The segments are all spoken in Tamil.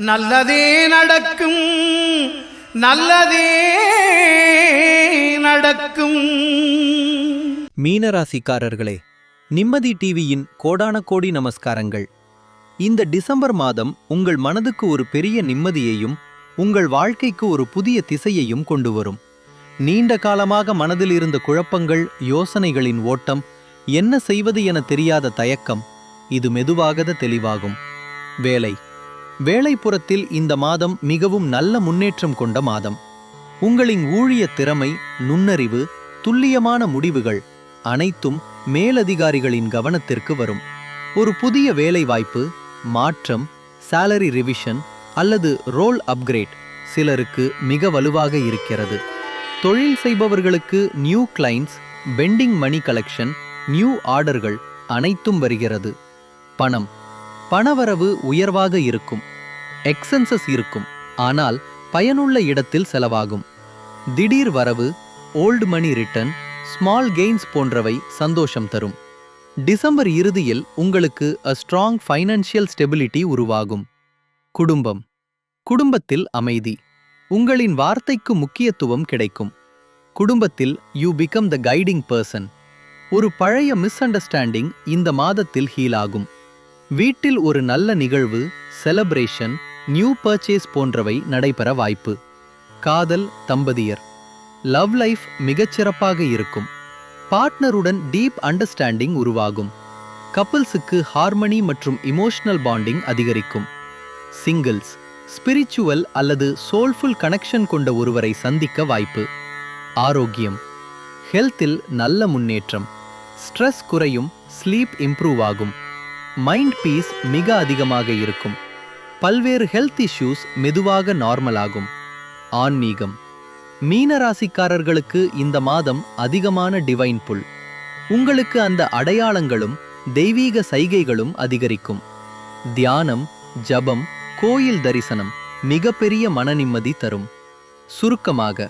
நல்லதே நடக்கும், நல்லதே நடக்கும். மீனராசிக்காரர்களே, நிம்மதி டிவியின் கோடான கோடி நமஸ்காரங்கள். இந்த டிசம்பர் மாதம் உங்கள் மனதுக்கு ஒரு பெரிய நிம்மதியையும் உங்கள் வாழ்க்கைக்கு ஒரு புதிய திசையையும் கொண்டு வரும். நீண்ட காலமாக மனதில் இருந்த குழப்பங்கள், யோசனைகளின் ஓட்டம், என்ன செய்வது என தெரியாத தயக்கம், இது மெதுவாக தெளிவாகும். வேலைப்புறத்தில் இந்த மாதம் மிகவும் நல்ல முன்னேற்றம் கொண்ட மாதம். உங்களின் ஊழிய திறமை, நுண்ணறிவு, துல்லியமான முடிவுகள் அனைத்தும் மேலதிகாரிகளின் கவனத்திற்கு வரும். ஒரு புதிய வேலை வாய்ப்பு, மாற்றம், சாலரி ரிவிஷன் அல்லது ரோல் அப்கிரேட் சிலருக்கு மிக வலுவாக இருக்கிறது. தொழில் செய்பவர்களுக்கு நியூ கிளைண்ட்ஸ், பெண்டிங் மணி கலெக்ஷன், நியூ ஆர்டர்கள் அனைத்தும் வருகிறது. பணவரவு உயர்வாக இருக்கும். எக்ஸென்சஸ் இருக்கும், ஆனால் பயனுள்ள இடத்தில் செலவாகும். திடீர் வரவு, ஓல்டு மணி ரிட்டர்ன், ஸ்மால் கெயின்ஸ் போன்றவை சந்தோஷம் தரும். டிசம்பர் இறுதியில் உங்களுக்கு ஸ்ட்ராங் ஃபைனான்சியல் ஸ்டெபிலிட்டி உருவாகும். குடும்பத்தில் அமைதி. உங்களின் வார்த்தைக்கு முக்கியத்துவம் கிடைக்கும். குடும்பத்தில் you become the guiding person. ஒரு பழைய மிஸ் அண்டர்ஸ்டாண்டிங் இந்த மாதத்தில் ஹீல் ஆகும். வீட்டில் ஒரு நல்ல நிகழ்வு, செலப்ரேஷன், நியூ பர்ச்சேஸ் போன்றவை நடைபெற வாய்ப்பு. காதல், தம்பதியர், லவ் லைஃப் மிகச்சிறப்பாக இருக்கும். பார்ட்னருடன் டீப் அண்டர்ஸ்டாண்டிங் உருவாகும். கப்பிள்ஸுக்கு ஹார்மனி மற்றும் இமோஷனல் பாண்டிங் அதிகரிக்கும். சிங்கிள்ஸ், ஸ்பிரிச்சுவல் அல்லது சோல்ஃபுல் கனெக்ஷன் கொண்ட ஒருவரை சந்திக்க வாய்ப்பு. ஆரோக்கியம், ஹெல்த்தில் நல்ல முன்னேற்றம். ஸ்ட்ரெஸ் குறையும், ஸ்லீப் இம்ப்ரூவ் ஆகும். மைண்ட் பீஸ் மிக அதிகமாக இருக்கும். பல்வேறு ஹெல்த் இஷ்யூஸ் மெதுவாக நார்மலாகும். ஆன்மீகம். மீனராசிக்காரர்களுக்கு இந்த மாதம் அதிகமான டிவைன் புல். உங்களுக்கு அந்த அடையாளங்களும் தெய்வீக சைகைகளும் அதிகரிக்கும். தியானம், ஜபம், கோயில் தரிசனம் மிகப்பெரிய மனநிம்மதி தரும். சுருக்கமாக,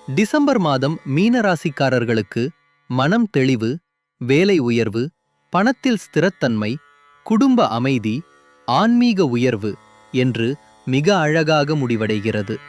டிசம்பர் மாதம் மீனராசிக்காரர்களுக்கு மனம் தெளிவு, வேலை உயர்வு, பணத்தில் ஸ்திரத்தன்மை, குடும்ப அமைதி, ஆன்மீக உயர்வு என்று மிக அழகாக முடிவடைகிறது.